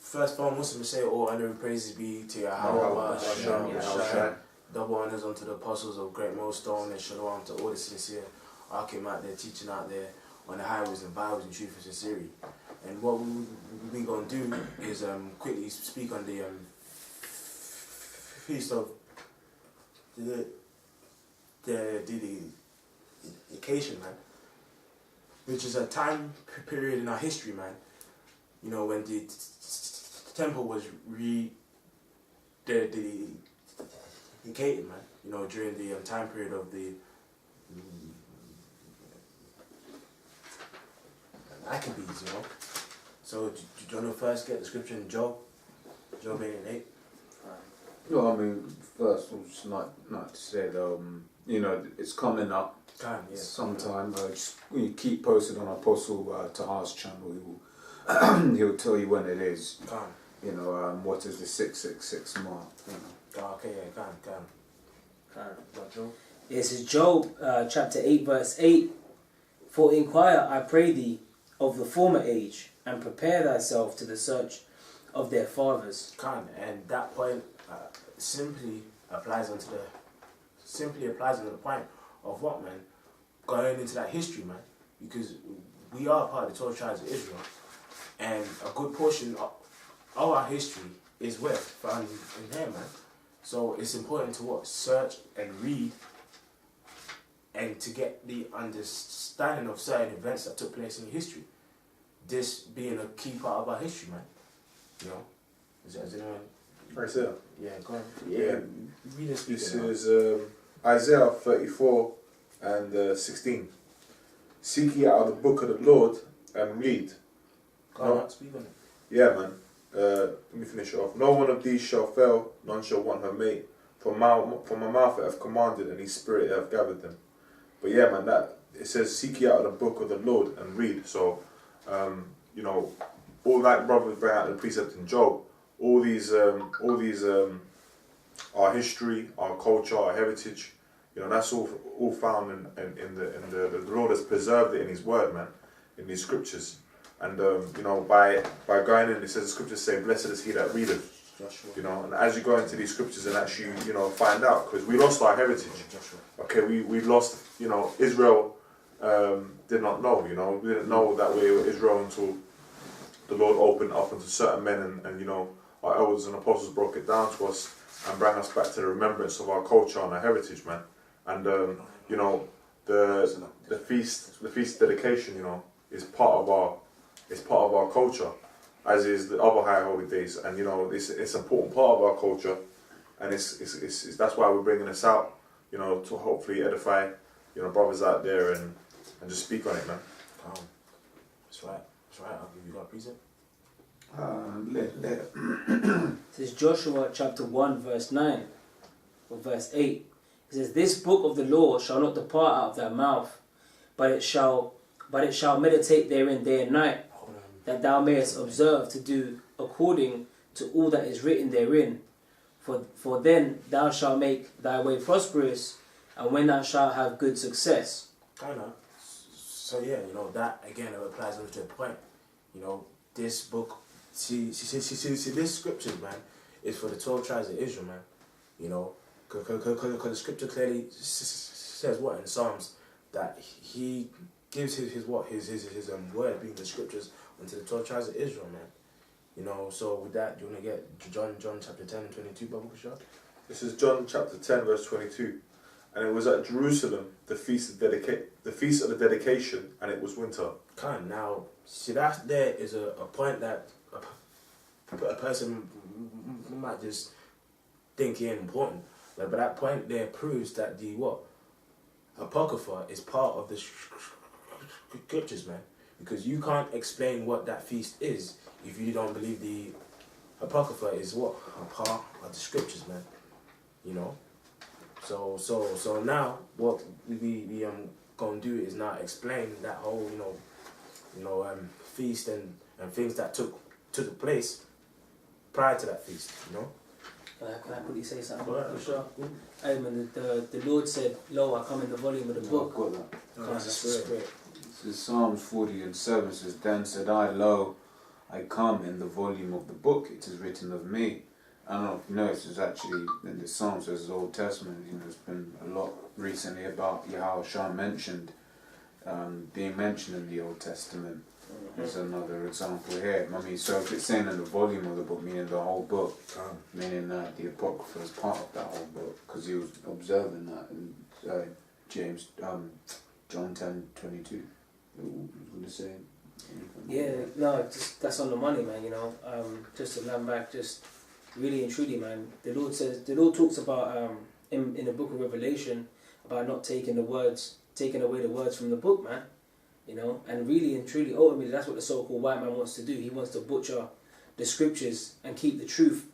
First of all, Muslims say, "All honor and praises be to Yahweh." Double honors unto the apostles of Great Millstone, and shalom to all the sincere Akim out there, teaching out there on the highways and byways in truth and sincerity. And what we gonna do is quickly speak on the feast of the occasion, man, which is a time period in our history, man. You know, when the temple was dedicated, man. You know, during the time period of the Maccabees, you know. So, do you want to first get the scripture in Job 8:8? No, I mean, first, I'll just like to say that, you know, it's coming up sometime. Just when you keep posted on Apostle Tahar's channel, he'll tell you when it is. You know, what is the 666 mark, you know. Okay, yeah, This is Job chapter 8 verse 8. For inquire, I pray thee, of the former age, and prepare thyself to the search of their fathers. And that point simply applies unto the point of what, man? Going into that history, man. Because we are part of the 12 tribes of Israel, and a good portion of our history is found in here, man. So it's important to what? Search and read, and to get the understanding of certain events that took place in history. This being a key part of our history, man. You know? Is anyone... Right there. Yeah, go on. Yeah. Read this is Isaiah 34 and 16. Seek ye out of the book of the Lord and read. Go on, speak on it. Yeah, man. Let me finish it off. No one of these shall fail, none shall want her mate. From my mouth I have commanded, and his spirit I have gathered them. But yeah, man, that it says, seek ye out of the book of the Lord and read. So, you know, all that brothers bring out the precept in Job. All these, our history, our culture, our heritage. You know, that's all found in the Lord has preserved it in His Word, man, in these scriptures. And you know, by going in, it says the scriptures say, "Blessed is he that readeth." You know, and as you go into these scriptures and actually, you know, find out, because we lost our heritage. Okay, we lost. You know, Israel did not know. You know, we didn't know that we were Israel until the Lord opened up unto certain men, and you know, our elders and apostles broke it down to us and brought us back to the remembrance of our culture and our heritage, man. And you know, the feast dedication, you know, is part of our culture, as is the other high holy days. And you know, it's an important part of our culture, and it's that's why we're bringing this out, you know, to hopefully edify, you know, brothers out there and just speak on it, man. That's right. I'll give you that precept. This is Joshua chapter 1 verse 9 or verse 8. It says, "This book of the law shall not depart out of thy mouth, but it shall meditate therein day and night, that thou mayest observe to do according to all that is written therein. For then thou shalt make thy way prosperous, and when thou shalt have good success." So yeah, you know, that again, it applies to the point. You know, this book, see this scripture, man, is for the 12 tribes of Israel, man. You know, because the scripture clearly says what in Psalms, that He gives his word, being the scriptures, unto the 12 tribes of Israel, man. You know, so with that, do you want to get John chapter 10 and 22, Baba Kushar? This is John chapter 10 verse 22. And it was at Jerusalem, the feast of the dedication, and it was winter. Now, see, that there is a point that a person might just think ain't important. But that point there proves that the Apocrypha is part of the scriptures, man. Because you can't explain what that feast is if you don't believe the Apocrypha is a part of the scriptures, man. You know? So now what we gonna do is now explain that whole feast and things that took place prior to that feast, you know. Can I quickly say something? Sure. Amen. The Lord said, "Lo, I come in the volume of the book." I've got that. That's great. This is Psalms 40 and 7 says, "Then said I, lo, I come in the volume of the book, it is written of me. I don't know if you know, this is actually in the Psalms, there's the Old Testament, you know, there's been a lot recently about how Sean mentioned, being mentioned in the Old Testament. There's another example here. I mean, so if it's saying in the volume of the book, meaning the whole book, meaning that the Apocrypha is part of that whole book, because he was observing that in John 10:22. You going to say anything? Yeah, no, just, that's on the money, man. You know, just to land back, just really and truly, man. The Lord talks about in the book of Revelation about not taking away the words from the book, man. You know, and really and truly, ultimately, that's what the so-called white man wants to do. He wants to butcher the scriptures and keep the truth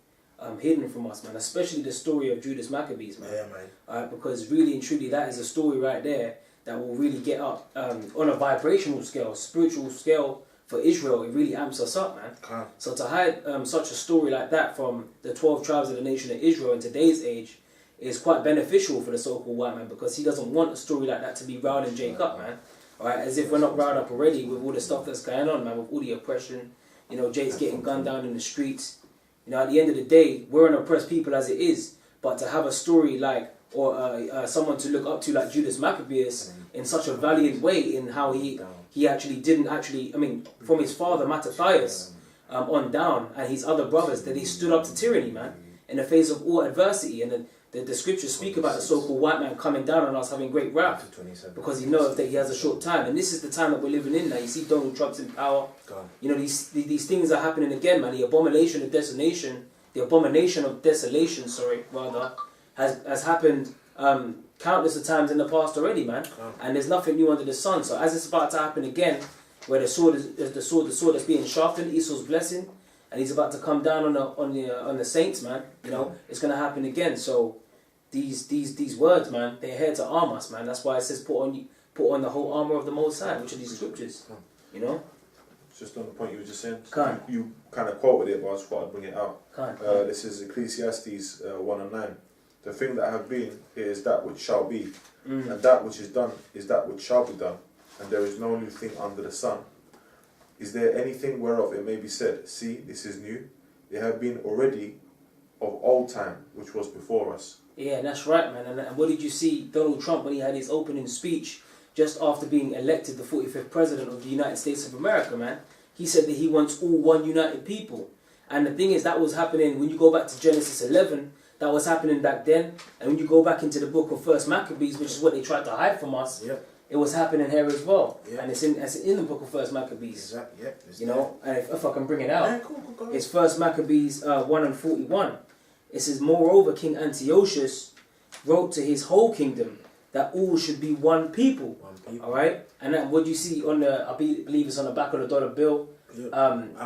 hidden from us, man. Especially the story of Judas Maccabees, man. Yeah, man. Because really and truly, that is a story right there that will really get up on a vibrational scale, spiritual scale for Israel. It really amps us up, man. So to hide such a story like that from the 12 tribes of the nation of Israel in today's age is quite beneficial for the so-called white man, because he doesn't want a story like that to be riling Jake up, man. Alright, as if we're not riled up already with all the stuff that's going on, man, with all the oppression. You know, Jake's getting gunned down in the streets. You know, at the end of the day, we're an oppressed people as it is. But to have a story like, or someone to look up to like Judas Maccabeus in such a valiant way in how he actually didn't actually, I mean, from his father Mattathias on down, and his other brothers, that he stood up to tyranny, man, in the face of all adversity. And then the scriptures speak about the so-called white man coming down on us, having great wrath, because he knows that he has a short time. And this is the time that we're living in now. You see Donald Trump's in power. You know, these things are happening again, man. The abomination of desolation, has happened countless of times in the past already, man. And there's nothing new under the sun. So as it's about to happen again, where the sword that's being sharpened, Esau's blessing, and he's about to come down on the saints, man. You know, it's gonna happen again. So these words, man, they're here to arm us, man. That's why it says put on the whole armor of the Most High, which are these scriptures. You know. Just on the point you were just saying, you kind of quoted it, but I just thought I'd bring it out. This is Ecclesiastes 1:9. The thing that have been is that which shall be, and that which is done is that which shall be done, and there is no new thing under the sun. Is there anything whereof it may be said, see, this is new? It have been already of old time, which was before us. Yeah, that's right, man. And what did you see Donald Trump when he had his opening speech just after being elected the 45th president of the United States of America, man? He said that he wants all one united people. And the thing is, that was happening when you go back to Genesis 11, that was happening back then. And when you go back into the book of First Maccabees, which is what they tried to hide from us, it was happening here as well. And it's in the book of First Maccabees. Exactly. You know, and if I can bring it out, Cool. it's First Maccabees 1:41. It says, moreover, King Antiochus wrote to his whole kingdom that all should be one people. All right, and then what you see on the, I believe it's on the back of the dollar bill. Out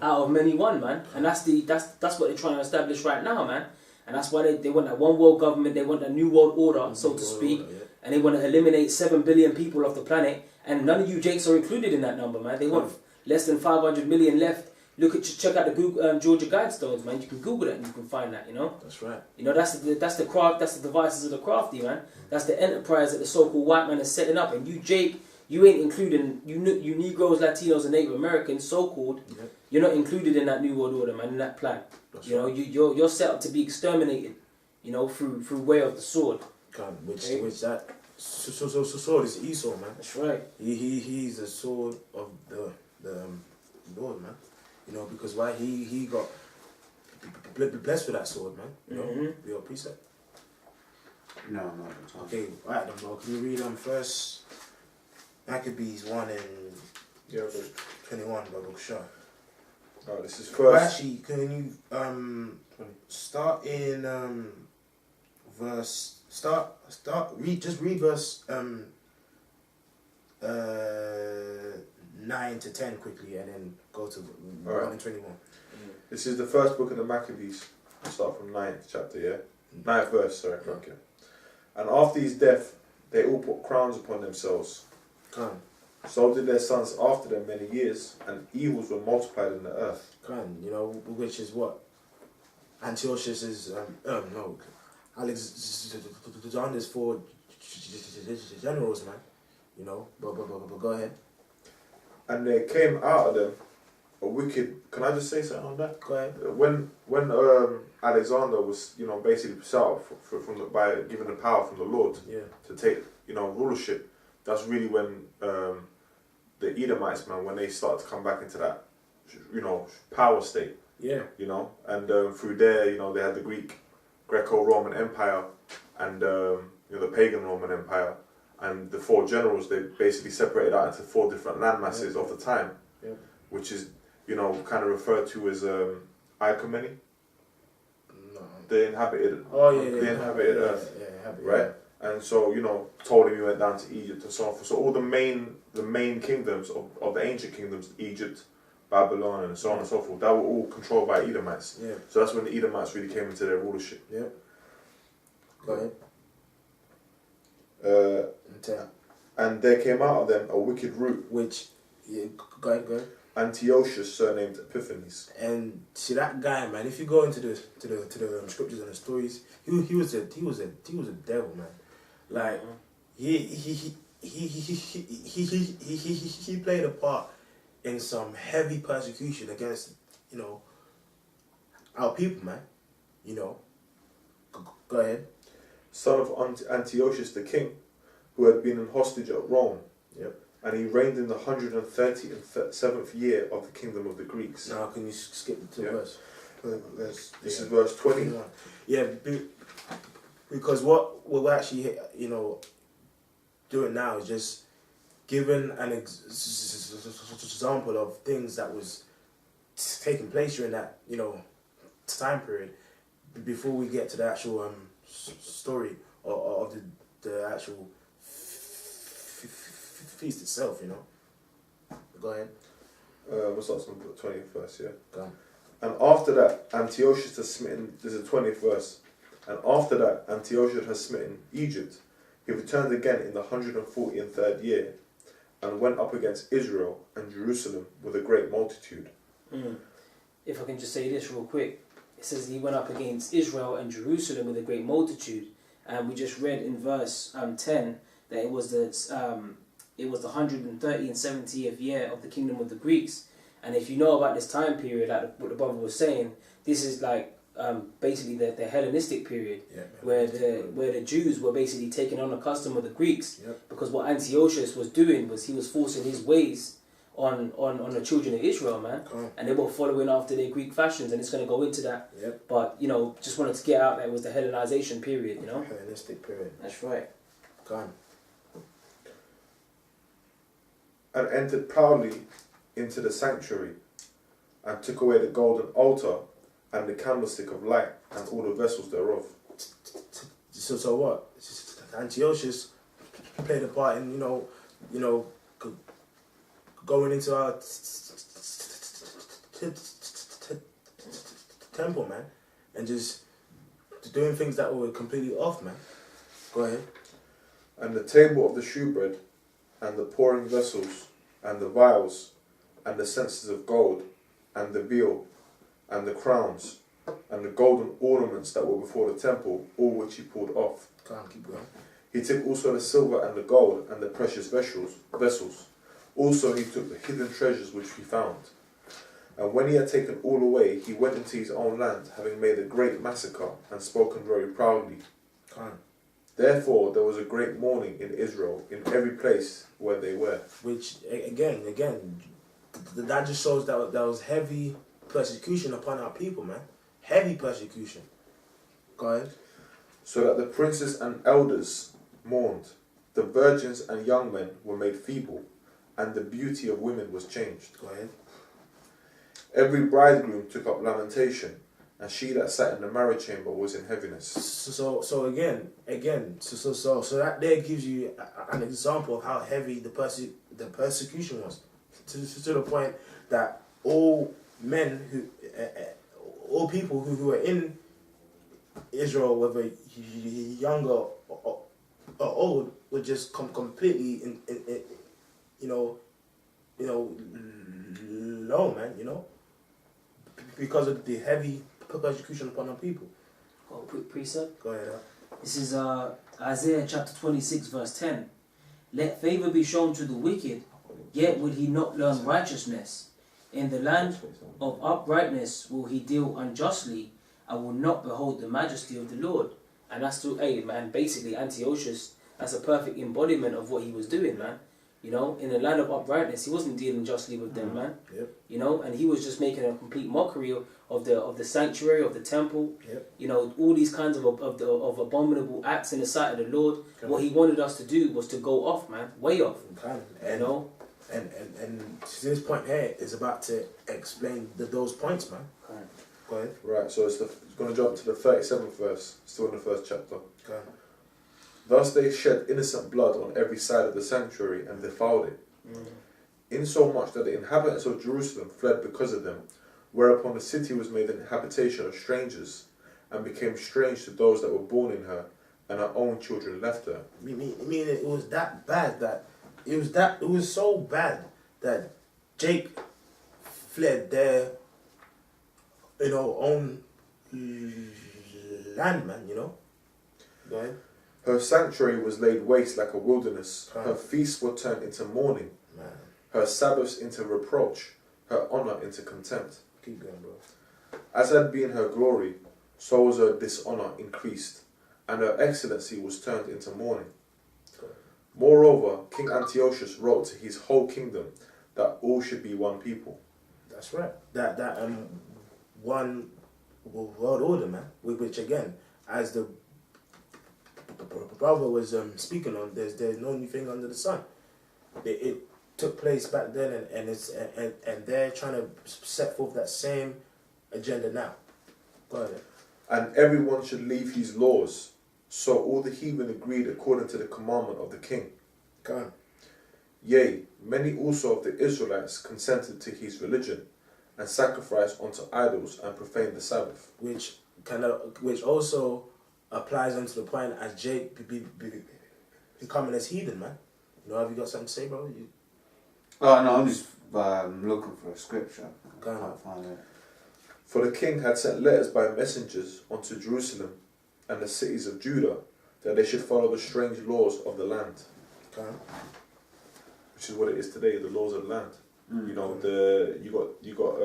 of many one, man. And that's what they're trying to establish right now, man. And that's why they want that one world government. They want a new world order, so to speak. And they want to eliminate 7 billion people off the planet. And none of you Jakes are included in that number, man. They want less than 500 million left. Check out the Google, Georgia Guidestones, man. You can Google that and you can find that, you know. That's right. You know, that's the craft. That's the devices of the crafty, man. That's the enterprise that the so-called white man is setting up. And you, Jake, you ain't including you Negroes, Latinos, and Native Americans, so-called. You're not included in that new world order, man. In that plan, you know, you're set up to be exterminated, you know, through way of the sword. Which that sword is Esau, man. That's right. He's the sword of the Lord, man. You know, because why he got blessed with that sword, man. You know, your precept. No, not okay, right then, bro. Can you read First Maccabees 1 and 21, bro? Sure. Alright, this is first. Well, actually, can you start in verse? Read verse 9 to 10 quickly, and then go to 1 and 21. This is the first book of the Maccabees. I'll start from 9th chapter, 9th verse, sorry, okay. And after his death, they all put crowns upon themselves. So did their sons after them many years, and evils were multiplied in the earth. You know, which is what? Antiochus is, Alexander's 4 generals, man. You know, but go ahead. And there came out of them a wicked. Can I just say something on that? Go ahead. When Alexander was, you know, basically set up by given the power from the Lord to take, you know, rulership, that's really when the Edomites, man, when they started to come back into that, you know, power state. Yeah. You know, and through there, you know, they had the Greco-Roman Empire, and you know, the pagan Roman Empire, and the 4 generals. They basically separated out into 4 different land masses of the time, which is, you know, kind of referred to as Icomany. No. They inhabited. They inhabited Earth, right? And so, you know, Ptolemy went down to Egypt and so on. So all the main kingdoms of the ancient kingdoms, Egypt, Babylon, and so on and so forth, that were all controlled by Edomites. Yeah. So that's when the Edomites really came into their rulership. Yeah. Go ahead. And there came out of them a wicked root, which, go ahead. Antiochus, surnamed Epiphanes. And see that guy, man. If you go into the scriptures and the stories, he was a devil, man. Like he played a part in some heavy persecution against, you know, our people, man. You know. Go ahead. Son of Antiochus the king, who had been an hostage at Rome. Yep. And he reigned in the 137th year of the kingdom of the Greeks. Now, can you skip to verse? This is verse 20. Yeah, because what we're actually, you know, doing now is just giving an example of things that was taking place during that, you know, time period before we get to the actual story of the actual feast itself, you know. Go ahead. We'll start from the 20th verse, yeah. Go on. And after that, Antiochus has smitten, this is the 20th verse, and after that, Antiochus has smitten Egypt. He returned again in the 143rd year, and went up against Israel and Jerusalem with a great multitude. If I can just say this real quick. It says he went up against Israel and Jerusalem with a great multitude. And we just read in verse 10 that it was the 130th and 70th year of the kingdom of the Greeks. And if you know about this time period, like what the brother was saying, this is like basically the Hellenistic period, where the Jews were basically taking on the custom of the Greeks. Because what Antiochus was doing was he was forcing his ways on the children of Israel, man. And they were following after their Greek fashions, and it's going to go into that. But, you know, just wanted to get out that it was the Hellenization period, you know? Hellenistic period. That's right. Go on. And entered proudly into the sanctuary, and took away the golden altar, and the candlestick of light, and all the vessels thereof. So what? Antiochus played a part in, you know, going into our temple, man, and just doing things that were completely off, man. Go ahead. And the table of the shewbread, and the pouring vessels, and the vials, and the censers of gold, and the veal, and the crowns, and the golden ornaments that were before the temple, all which he pulled off. Go on, keep going. He took also the silver and the gold, and the precious vessels. Also he took the hidden treasures which he found. And when he had taken all away, he went into his own land, having made a great massacre, and spoken very proudly. Therefore there was a great mourning in Israel, in every place where they were. Which, again, that just shows that was heavy persecution upon our people, man. Heavy persecution. Go ahead. So that the princes and elders mourned, the virgins and young men were made feeble, and the beauty of women was changed. Go ahead. Every bridegroom took up lamentation, and she that sat in the marriage chamber was in heaviness. So again, so that there gives you an example of how heavy the persecution was, to the point that all people who were in Israel, whether younger or old, were just completely low, man, you know, because of the heavy persecution upon our people. Oh, quick precept. Go ahead. This is Isaiah chapter 26 verse 10. Let favour be shown to the wicked, yet would he not learn righteousness. In the land of uprightness will he deal unjustly, and will not behold the majesty of the Lord. And that's to, hey man, basically Antiochus, that's a perfect embodiment of what he was doing, man. You know, in the land of uprightness, he wasn't dealing justly with them, man. Yep. You know, and he was just making a complete mockery of the sanctuary, of the temple. Yep. You know, all these kinds of abominable acts in the sight of the Lord. What he wanted us to do was to go off, man, way off. You know. And this point here is about to explain those points, man. Go ahead. Right, so it's going to jump to the 37th verse, still in the first chapter. Go ahead. Thus they shed innocent blood on every side of the sanctuary and defiled it, insomuch that the inhabitants of Jerusalem fled because of them, whereupon the city was made an habitation of strangers, and became strange to those that were born in her, and her own children left her. I mean it was that bad that it was so bad that Jake fled their own land, man, you know? Go ahead. Her sanctuary was laid waste like a wilderness. Her feasts were turned into mourning. Man. Her Sabbaths into reproach. Her honour into contempt. Keep going, bro. As had been her glory, so was her dishonour increased, and her excellency was turned into mourning. Moreover, King Antiochus wrote to his whole kingdom that all should be one people. That's right. That one world order, man. Which again, as the brother was speaking on, there's no new thing under the sun. It took place back then, and they're trying to set forth that same agenda now. Go ahead. And everyone should leave his laws. So all the heathen agreed according to the commandment of the king. Go on. Yea, many also of the Israelites consented to his religion, and sacrificed unto idols and profaned the Sabbath. Which also applies onto the point as Jake becoming as heathen, man. You know, have you got something to say, bro? Oh no, I'm just looking for a scripture. I can't find it. For the king had sent letters by messengers unto Jerusalem and the cities of Judah, that they should follow the strange laws of the land. Okay. Which is what it is today, the laws of the land. You know, you got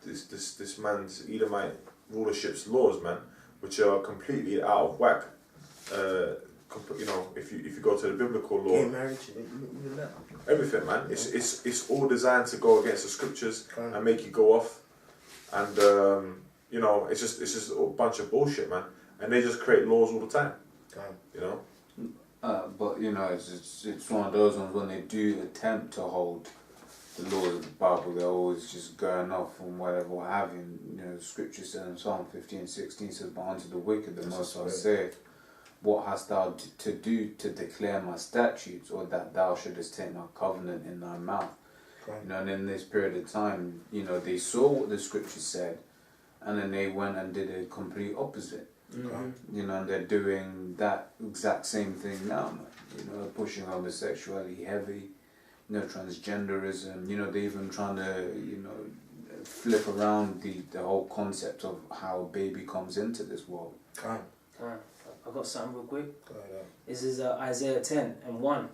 this man's Edomite rulership's laws, man, which are completely out of whack. You know, if you go to the biblical law, gay marriage, even that. Everything, man. It's all designed to go against the scriptures and make you go off, and you know, it's just a bunch of bullshit, man. And they just create laws all the time. You know. But you know, it's one of those ones when they do attempt to hold the laws of the Bible, they're always just going off on whatever, what have you. You know, the scripture says in Psalm 15:16 says, "But unto the wicked the Most High saith, what hast thou to do to declare my statutes, or that thou shouldest take my covenant in thy mouth?" You know, and in this period of time, you know, they saw what the scripture said, and then they went and did a complete opposite. You know, and they're doing that exact same thing now, man. You know, pushing homosexuality heavy, you know, transgenderism, you know, they're even trying to, you know, flip around the whole concept of how a baby comes into this world. I've got something real quick. This is Isaiah 10:1.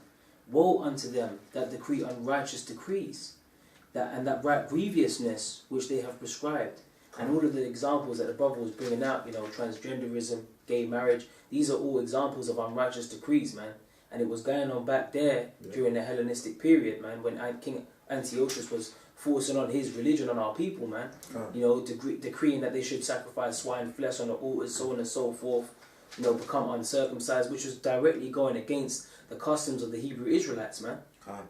Woe unto them that decree unrighteous decrees, that right grievousness which they have prescribed. And all of the examples that the brother was bringing out, you know, transgenderism, gay marriage, these are all examples of unrighteous decrees, man. And it was going on back there during the Hellenistic period, man, when King Antiochus was forcing on his religion on our people, man. You know, decreeing that they should sacrifice swine flesh on the altars, so on and so forth, you know, become uncircumcised, which was directly going against the customs of the Hebrew Israelites, man.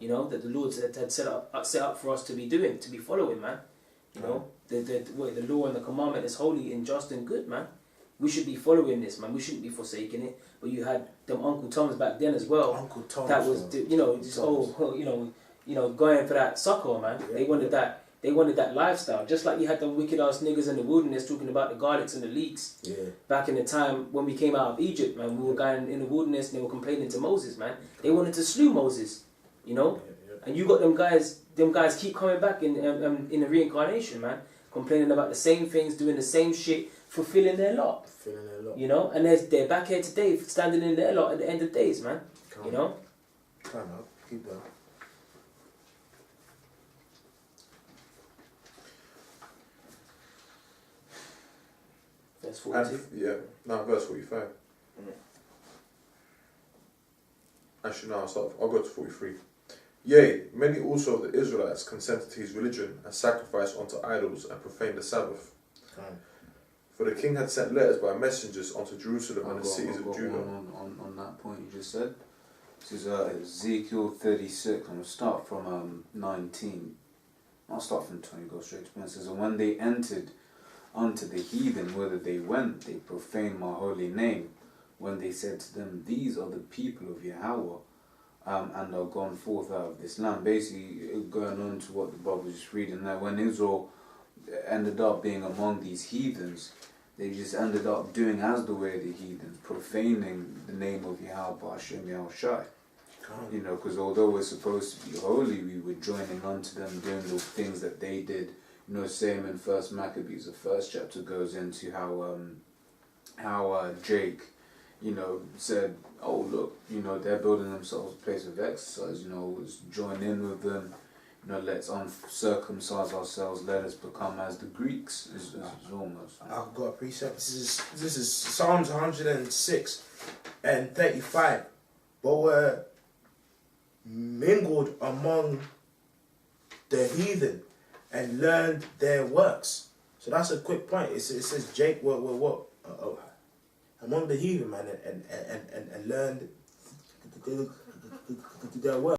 You know, that the Lord had set up for us to be doing, to be following, man. You know, the law and the commandment is holy and just and good, man. We should be following this, man. We shouldn't be forsaking it. But you had them Uncle Toms back then as well. Uncle Toms. That was, you know, just you know, going for that sucker, man. Yeah, they wanted that. They wanted that lifestyle, just like you had the wicked ass niggas in the wilderness talking about the garlics and the leeks. Yeah. Back in the time when we came out of Egypt, man, we were going in the wilderness and they were complaining to Moses, man. They wanted to slew Moses, you know. And you got them guys keep coming back in the reincarnation, man, complaining about the same things, doing the same shit, fulfilling their lot. You know, and they're back here today, standing in their lot at the end of days, man. You know. Keep going. Verse 42. Verse 45. Actually, no, I'll go to 43. Yea, many also of the Israelites consented to his religion and sacrificed unto idols and profaned the Sabbath. For the king had sent letters by messengers unto Jerusalem and the cities of Judah. On that point you just said, this is Ezekiel 36. I'm going to start from 19. I'll start from 20, go straight to point. It says, and when they entered unto the heathen, whither they went, they profaned my holy name. When they said to them, these are the people of Yahweh, and are gone forth out of this land. Basically, going on to what the Bible was just reading there, when Israel ended up being among these heathens, they just ended up doing as the way of the heathens, profaning the name of Yahweh Hashem Yahushai. You know, because although we're supposed to be holy, we were joining unto them, doing the things that they did. You know, same in First Maccabees, the first chapter goes into how Jake, you know, said, oh look, you know, they're building themselves a place of exercise, you know, let's join in with them, you know, let's uncircumcise ourselves, let us become as the Greeks, is almost. I've got a precept. This is Psalms 106 and 35. But were mingled among the heathen and learned their works. So that's a quick point. It says Jake among the heathen, man, and learned their works.